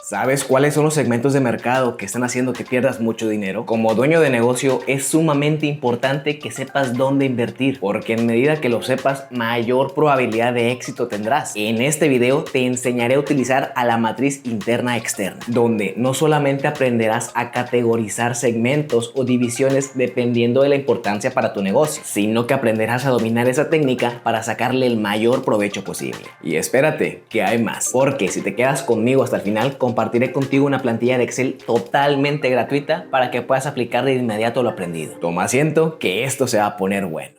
¿Sabes cuáles son los segmentos de mercado que están haciendo que pierdas mucho dinero? Como dueño de negocio es sumamente importante que sepas dónde invertir, porque en medida que lo sepas, mayor probabilidad de éxito tendrás. En este video te enseñaré a utilizar a la matriz interna-externa, donde no solamente aprenderás a categorizar segmentos o divisiones dependiendo de la importancia para tu negocio, sino que aprenderás a dominar esa técnica para sacarle el mayor provecho posible. Y espérate, que hay más, porque si te quedas conmigo hasta el final, compartiré contigo una plantilla de Excel totalmente gratuita para que puedas aplicar de inmediato lo aprendido. Toma asiento, que esto se va a poner bueno.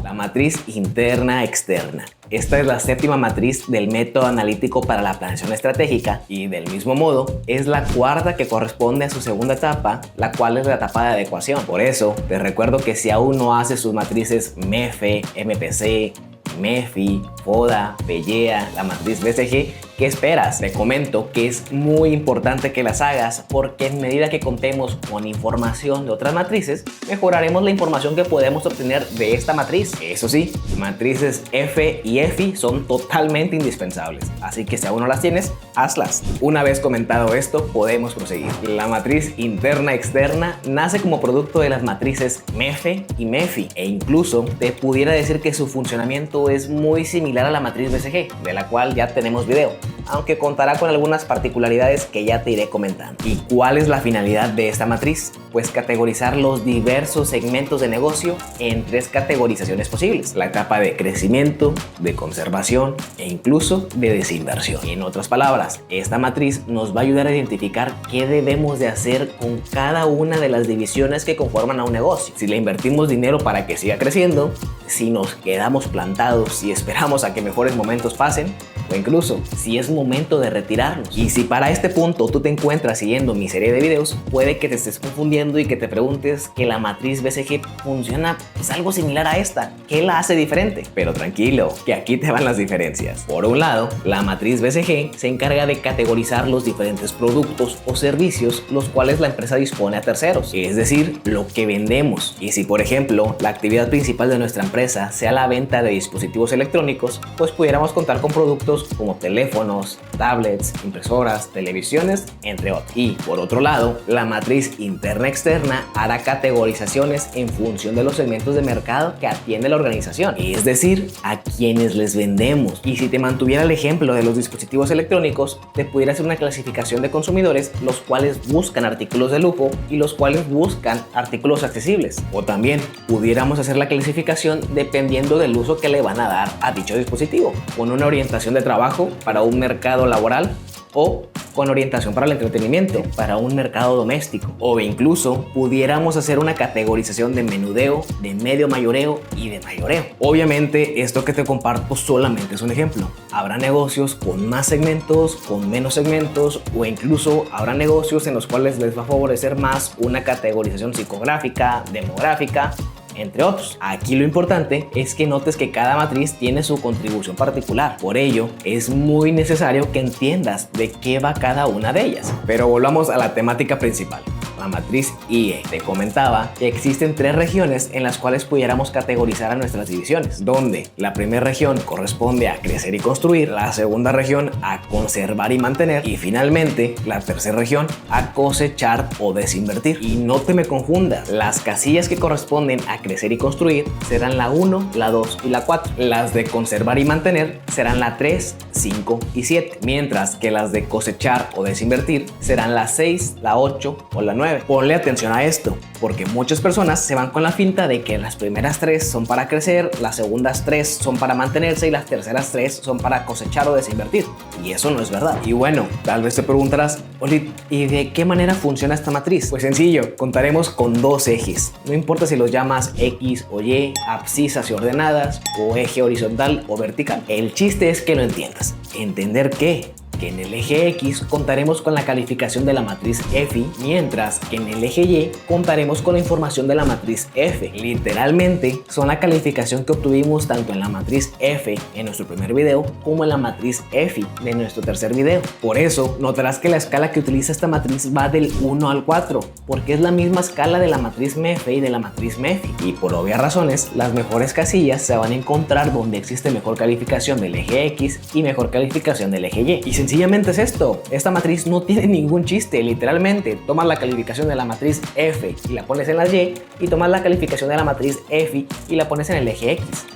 La matriz interna-externa. Esta es la séptima matriz del método analítico para la planeación estratégica y del mismo modo es la cuarta que corresponde a su segunda etapa, la cual es la etapa de adecuación. Por eso te recuerdo que si aún no haces sus matrices MEFE, MPC, MEFI, FODA, PEYEA, la matriz BCG, ¿qué esperas? Te comento que es muy importante que las hagas porque en medida que contemos con información de otras matrices, mejoraremos la información que podemos obtener de esta matriz. Eso sí, matrices F y EFI son totalmente indispensables, así que si aún no las tienes, hazlas. Una vez comentado esto, podemos proseguir. La matriz interna-externa nace como producto de las matrices MEFE y MEFI e incluso te pudiera decir que su funcionamiento es muy similar a la matriz BCG, de la cual ya tenemos video, aunque contará con algunas particularidades que ya te iré comentando. ¿Y cuál es la finalidad de esta matriz? Pues categorizar los diversos segmentos de negocio en tres categorizaciones posibles: la etapa de crecimiento, de conservación e incluso de desinversión. En otras palabras, esta matriz nos va a ayudar a identificar qué debemos de hacer con cada una de las divisiones que conforman a un negocio. Si le invertimos dinero para que siga creciendo, si nos quedamos plantados y esperamos a que mejores momentos pasen, o incluso si es momento de retirarnos. Y si para este punto tú te encuentras siguiendo mi serie de videos, puede que te estés confundiendo y que te preguntes que la matriz BCG funciona pues algo similar a esta. ¿Qué la hace diferente? Pero tranquilo, que aquí te van las diferencias. Por un lado, la matriz BCG se encarga de categorizar los diferentes productos o servicios los cuales la empresa dispone a terceros, es decir, lo que vendemos. Y si por ejemplo la actividad principal de nuestra empresa sea la venta de dispositivos electrónicos, pues pudiéramos contar con productos como teléfonos, tablets, impresoras, televisiones, entre otros. Y por otro lado, la matriz interna-externa hará categorizaciones en función de los segmentos de mercado que atiende la organización, es decir, a quienes les vendemos. Y si te mantuviera el ejemplo de los dispositivos electrónicos, te pudiera hacer una clasificación de consumidores, los cuales buscan artículos de lujo y los cuales buscan artículos accesibles. O también pudiéramos hacer la clasificación dependiendo del uso que le van a dar a dicho dispositivo, con una orientación de trabajo para un mercado laboral o con orientación para el entretenimiento, para un mercado doméstico, o incluso pudiéramos hacer una categorización de menudeo, de medio mayoreo y de mayoreo. Obviamente esto que te comparto solamente es un ejemplo. Habrá negocios con más segmentos, con menos segmentos, o incluso habrá negocios en los cuales les va a favorecer más una categorización psicográfica, demográfica, entre otros. Aquí lo importante es que notes que cada matriz tiene su contribución particular. Por ello, es muy necesario que entiendas de qué va cada una de ellas. Pero volvamos a la temática principal. La matriz IE. Te comentaba que existen tres regiones en las cuales pudiéramos categorizar a nuestras divisiones, donde la primera región corresponde a crecer y construir, la segunda región a conservar y mantener y finalmente la tercera región a cosechar o desinvertir. Y no te me confundas, las casillas que corresponden a crecer y construir serán la 1, la 2 y la 4. Las de conservar y mantener serán la 3, 5 y 7, mientras que las de cosechar o desinvertir serán la 6, la 8 o la 9. Ponle atención a esto, porque muchas personas se van con la finta de que las primeras 3 son para crecer, las segundas 3 son para mantenerse y las terceras 3 son para cosechar o desinvertir. Y eso no es verdad. Y bueno, tal vez te preguntarás, Oli, ¿y de qué manera funciona esta matriz? Pues sencillo, contaremos con dos ejes. No importa si los llamas X o Y, abscisas y ordenadas, o eje horizontal o vertical. El chiste es que lo entiendas. Entender que en el eje X contaremos con la calificación de la matriz EFI, mientras que en el eje Y contaremos con la información de la matriz F. Literalmente son la calificación que obtuvimos tanto en la matriz F en nuestro primer video como en la matriz EFI de nuestro tercer video. Por eso notarás que la escala que utiliza esta matriz va del 1 al 4, porque es la misma escala de la matriz MEFE y de la matriz MEFI. Y por obvias razones, las mejores casillas se van a encontrar donde existe mejor calificación del eje X y mejor calificación del eje Y. Y sencillamente es esto. Esta matriz no tiene ningún chiste. Literalmente, tomas la calificación de la matriz F y la pones en la Y, y tomas la calificación de la matriz F y la pones en el eje X.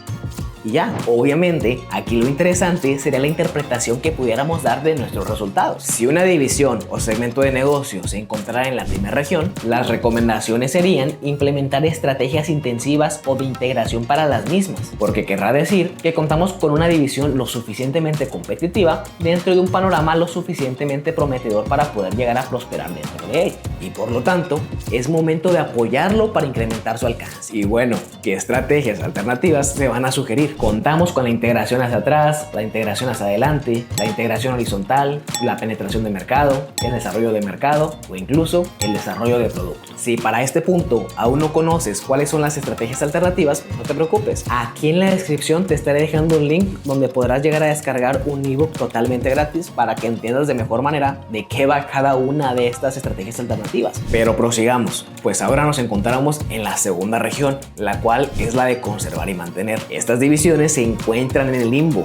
Y ya, obviamente, aquí lo interesante sería la interpretación que pudiéramos dar de nuestros resultados. Si una división o segmento de negocio se encontrara en la primera región, las recomendaciones serían implementar estrategias intensivas o de integración para las mismas, porque querrá decir que contamos con una división lo suficientemente competitiva dentro de un panorama lo suficientemente prometedor para poder llegar a prosperar dentro de él. Y por lo tanto, es momento de apoyarlo para incrementar su alcance. Y bueno, ¿qué estrategias alternativas se van a sugerir? Contamos con la integración hacia atrás, la integración hacia adelante, la integración horizontal, la penetración de mercado, el desarrollo de mercado o incluso el desarrollo de producto. Si para este punto aún no conoces cuáles son las estrategias alternativas, no te preocupes. Aquí en la descripción te estaré dejando un link donde podrás llegar a descargar un ebook totalmente gratis para que entiendas de mejor manera de qué va cada una de estas estrategias alternativas. Pero prosigamos, pues ahora nos encontramos en la segunda región, la cual es la de conservar y mantener. Estas divisiones se encuentran en el limbo.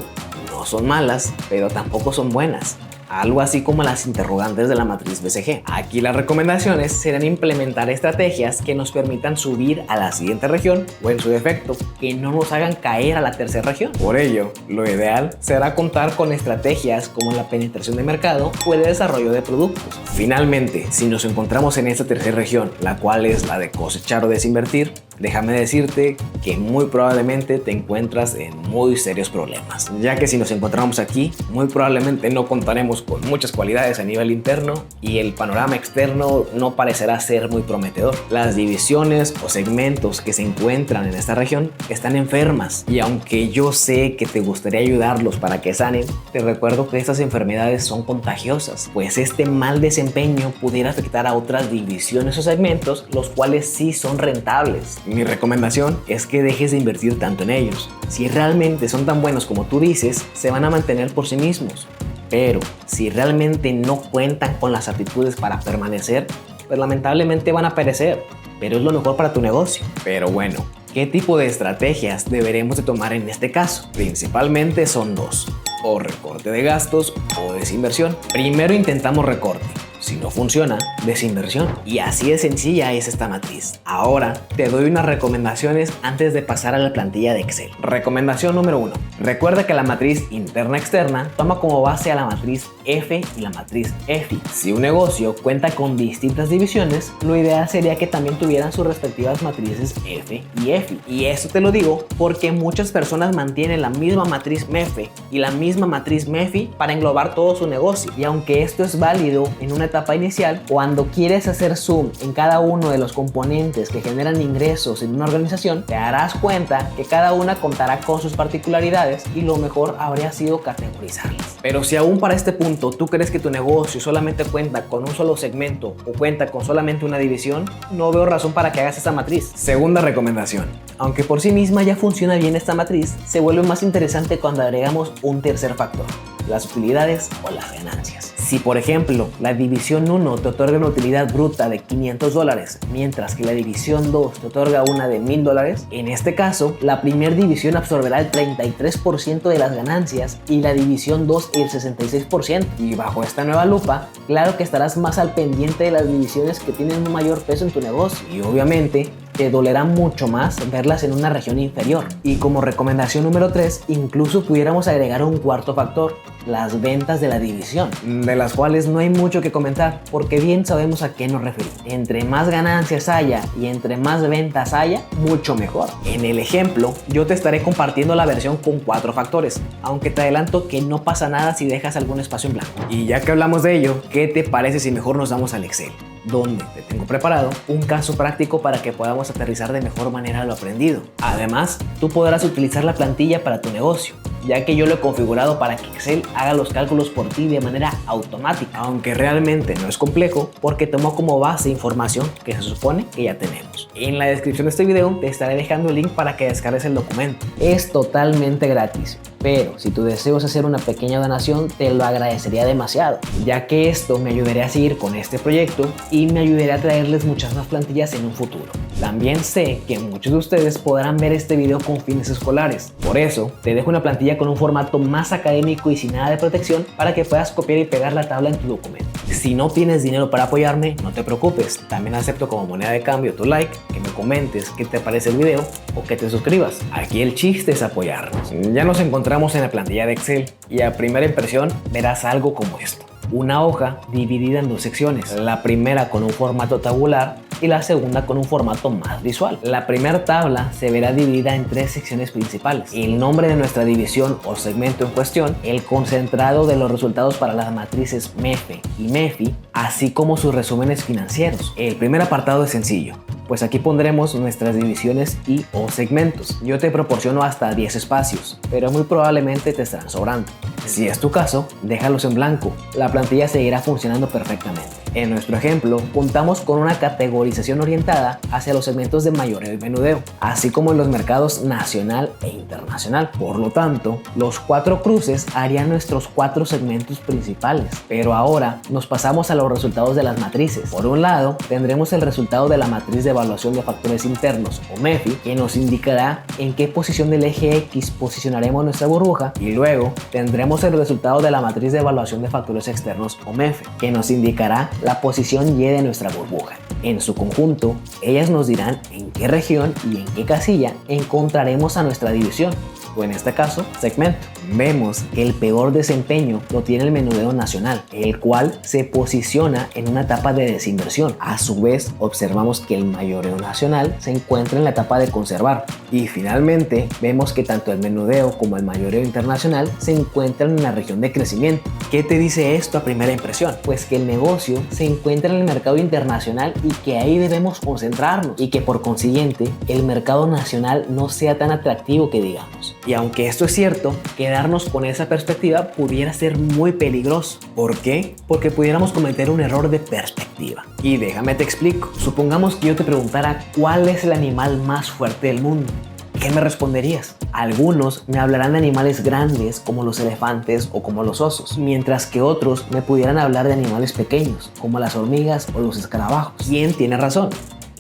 No son malas, pero tampoco son buenas. Algo así como las interrogantes de la matriz BCG. Aquí las recomendaciones serán implementar estrategias que nos permitan subir a la siguiente región o en su defecto, que no nos hagan caer a la tercera región. Por ello, lo ideal será contar con estrategias como la penetración de mercado o el desarrollo de productos. Finalmente, si nos encontramos en esta tercera región, la cual es la de cosechar o desinvertir, déjame decirte que muy probablemente te encuentras en muy serios problemas, ya que si nos encontramos aquí, muy probablemente no contaremos con muchas cualidades a nivel interno y el panorama externo no parecerá ser muy prometedor. Las divisiones o segmentos que se encuentran en esta región están enfermas, y aunque yo sé que te gustaría ayudarlos para que sanen, te recuerdo que estas enfermedades son contagiosas, pues este mal desempeño pudiera afectar a otras divisiones o segmentos, los cuales sí son rentables. Mi recomendación es que dejes de invertir tanto en ellos. Si realmente son tan buenos como tú dices, se van a mantener por sí mismos. Pero si realmente no cuentan con las aptitudes para permanecer, pues lamentablemente van a perecer. Pero es lo mejor para tu negocio. Pero bueno, ¿qué tipo de estrategias deberemos de tomar en este caso? Principalmente son dos: o recorte de gastos o desinversión. Primero intentamos recorte. Si no funciona, desinversión. Y así de sencilla es esta matriz. Ahora te doy unas recomendaciones antes de pasar a la plantilla de Excel. Recomendación número 1. Recuerda que la matriz interna-externa toma como base a la matriz F y la matriz F. Si un negocio cuenta con distintas divisiones, lo ideal sería que también tuvieran sus respectivas matrices F y F. Y eso te lo digo porque muchas personas mantienen la misma matriz MEF y la misma matriz MEFI para englobar todo su negocio. Y aunque esto es válido en una etapa inicial, cuando quieres hacer zoom en cada uno de los componentes que generan ingresos en una organización, te darás cuenta que cada una contará con sus particularidades y lo mejor habría sido categorizarlas. Pero si aún para este punto tú crees que tu negocio solamente cuenta con un solo segmento o cuenta con solamente una división, no veo razón para que hagas esta matriz. Segunda recomendación: aunque por sí misma ya funciona bien esta matriz, se vuelve más interesante cuando agregamos un tercer factor: las utilidades o las ganancias. Si por ejemplo la división 1 te otorga una utilidad bruta de $500, mientras que la división 2 te otorga una de $1000, en este caso la primera división absorberá el 33% de las ganancias y la división 2 el 66%. Y bajo esta nueva lupa, claro que estarás más al pendiente de las divisiones que tienen un mayor peso en tu negocio, y obviamente te dolerá mucho más verlas en una región inferior. Y como recomendación número 3, incluso pudiéramos agregar un cuarto factor: las ventas de la división, de las cuales no hay mucho que comentar, porque bien sabemos a qué nos referimos. Entre más ganancias haya y entre más ventas haya, mucho mejor. En el ejemplo, yo te estaré compartiendo la versión con 4 factores, aunque te adelanto que no pasa nada si dejas algún espacio en blanco. Y ya que hablamos de ello, ¿qué te parece si mejor nos vamos al Excel, donde te tengo preparado un caso práctico para que podamos aterrizar de mejor manera lo aprendido? Además, tú podrás utilizar la plantilla para tu negocio, ya que yo lo he configurado para que Excel haga los cálculos por ti de manera automática, aunque realmente no es complejo porque tomó como base información que se supone que ya tenemos. En la descripción de este video te estaré dejando el link para que descargues el documento. Es totalmente gratis, pero si tu deseo es hacer una pequeña donación, te lo agradecería demasiado, ya que esto me ayudaría a seguir con este proyecto y me ayudaría a traerles muchas más plantillas en un futuro. También sé que muchos de ustedes podrán ver este video con fines escolares, por eso te dejo una plantilla plantilla con un formato más académico y sin nada de protección para que puedas copiar y pegar la tabla en tu documento. Si no tienes dinero para apoyarme, no te preocupes, también acepto como moneda de cambio tu like, que me comentes qué te parece el video o que te suscribas. Aquí el chiste es apoyarnos. Ya nos encontramos en la plantilla de Excel y a primera impresión verás algo como esto. Una hoja dividida en dos secciones, la primera con un formato tabular y la segunda con un formato más visual. La primera tabla se verá dividida en tres secciones principales: el nombre de nuestra división o segmento en cuestión, el concentrado de los resultados para las matrices MEFE y MEFI, así como sus resúmenes financieros. El primer apartado es sencillo, pues aquí pondremos nuestras divisiones y o segmentos. Yo te proporciono hasta 10 espacios, pero muy probablemente te estarán sobrando. Si es tu caso, déjalos en blanco. La plantilla seguirá funcionando perfectamente. En nuestro ejemplo, contamos con una categorización orientada hacia los segmentos de mayoreo y menudeo, así como en los mercados nacional e internacional. Por lo tanto, los 4 cruces harían nuestros 4 segmentos principales. Pero ahora nos pasamos a los resultados de las matrices. Por un lado, tendremos el resultado de la matriz de evaluación de factores internos o MEFI, que nos indicará en qué posición del eje X posicionaremos nuestra burbuja, y luego tendremos el resultado de la matriz de evaluación de factores externos o MEFE, que nos indicará la posición Y de nuestra burbuja. En su conjunto, ellas nos dirán en qué región y en qué casilla encontraremos a nuestra división, o en este caso, segmento. Vemos que el peor desempeño lo tiene el menudeo nacional, el cual se posiciona en una etapa de desinversión. A su vez, observamos que el mayoreo nacional se encuentra en la etapa de conservar. Y finalmente, vemos que tanto el menudeo como el mayoreo internacional se encuentran en la región de crecimiento. ¿Qué te dice esto a primera impresión? Pues que el negocio se encuentra en el mercado internacional y que ahí debemos concentrarnos, y que por consiguiente el mercado nacional no sea tan atractivo que digamos. Y aunque esto es cierto, quedarnos con esa perspectiva pudiera ser muy peligroso. ¿Por qué? Porque pudiéramos cometer un error de perspectiva. Y déjame te explico. Supongamos que yo te preguntara cuál es el animal más fuerte del mundo. ¿Qué me responderías? Algunos me hablarán de animales grandes como los elefantes o como los osos, mientras que otros me pudieran hablar de animales pequeños como las hormigas o los escarabajos. ¿Quién tiene razón?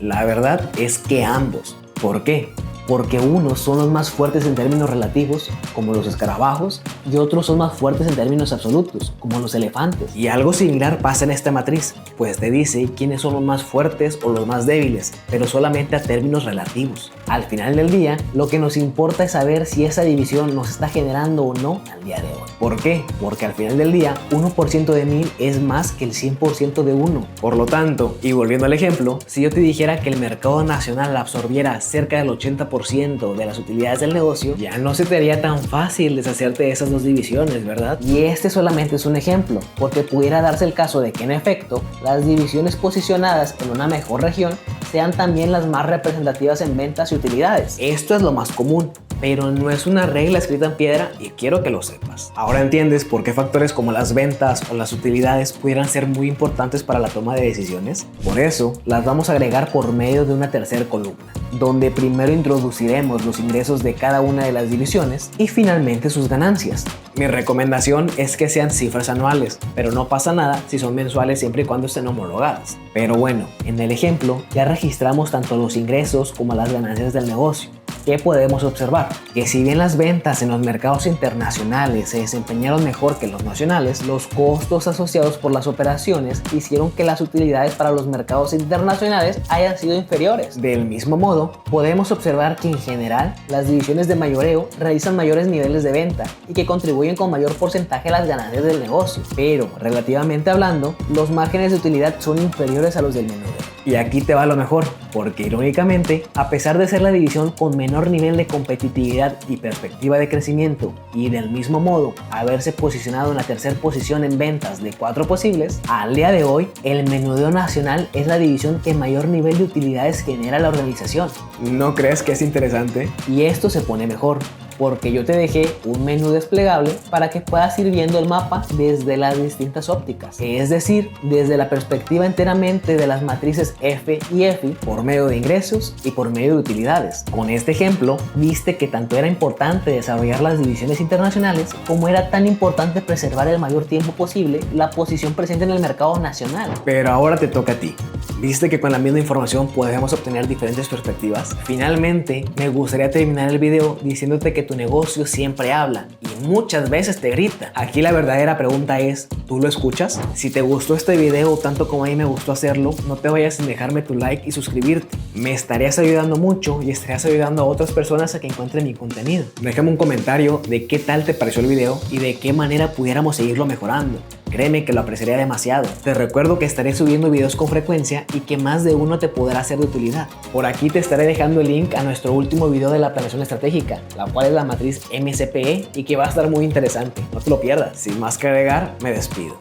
La verdad es que ambos. ¿Por qué? Porque unos son los más fuertes en términos relativos, como los escarabajos, y otros son más fuertes en términos absolutos, como los elefantes. Y algo similar pasa en esta matriz, pues te dice quiénes son los más fuertes o los más débiles, pero solamente a términos relativos. Al final del día, lo que nos importa es saber si esa división nos está generando o no al día de hoy. ¿Por qué? Porque al final del día, 1% de 1000 es más que el 100% de 1. Por lo tanto, y volviendo al ejemplo, si yo te dijera que el mercado nacional absorbiera cerca del 80% de las utilidades del negocio, ya no se te haría tan fácil deshacerte de esas dos divisiones, ¿verdad? Y este solamente es un ejemplo, porque pudiera darse el caso de que en efecto, las divisiones posicionadas en una mejor región sean también las más representativas en ventas y utilidades. Esto es lo más común, pero no es una regla escrita en piedra y quiero que lo sepas. Ahora entiendes por qué factores como las ventas o las utilidades pudieran ser muy importantes para la toma de decisiones. Por eso, las vamos a agregar por medio de una tercera columna, donde primero introduciremos los ingresos de cada una de las divisiones y finalmente sus ganancias. Mi recomendación es que sean cifras anuales, pero no pasa nada si son mensuales siempre y cuando estén homologadas. Pero bueno, en el ejemplo ya registramos tanto los ingresos como las ganancias del negocio. ¿Qué podemos observar? Que si bien las ventas en los mercados internacionales se desempeñaron mejor que los nacionales, los costos asociados por las operaciones hicieron que las utilidades para los mercados internacionales hayan sido inferiores. Del mismo modo, podemos observar que en general las divisiones de mayoreo realizan mayores niveles de venta y que contribuyen con mayor porcentaje a las ganancias del negocio, pero relativamente hablando, los márgenes de utilidad son inferiores a los del menudeo. Y aquí te va lo mejor, porque irónicamente, a pesar de ser la división con menor nivel de competitividad y perspectiva de crecimiento, y del mismo modo haberse posicionado en la tercera posición en ventas de 4 posibles, al día de hoy el menudeo nacional es la división que mayor nivel de utilidades genera la organización. ¿No crees que es interesante? Y esto se pone mejor, porque yo te dejé un menú desplegable para que puedas ir viendo el mapa desde las distintas ópticas, es decir, desde la perspectiva enteramente de las matrices F y FI por medio de ingresos y por medio de utilidades. Con este ejemplo, viste que tanto era importante desarrollar las divisiones internacionales como era tan importante preservar el mayor tiempo posible la posición presente en el mercado nacional. Pero ahora te toca a ti. ¿Viste que con la misma información podemos obtener diferentes perspectivas? Finalmente, me gustaría terminar el video diciéndote que tu negocio siempre habla y muchas veces te grita. Aquí la verdadera pregunta es, ¿tú lo escuchas? Si te gustó este video tanto como a mí me gustó hacerlo, no te vayas sin dejarme tu like y suscribirte. Me estarías ayudando mucho y estarías ayudando a otras personas a que encuentren mi contenido. Déjame un comentario de qué tal te pareció el video y de qué manera pudiéramos seguirlo mejorando. Créeme que lo apreciaría demasiado. Te recuerdo que estaré subiendo videos con frecuencia y que más de uno te podrá ser de utilidad. Por aquí te estaré dejando el link a nuestro último video de la planeación estratégica, la cual es la matriz MCPE y que va a estar muy interesante. No te lo pierdas. Sin más que agregar, me despido.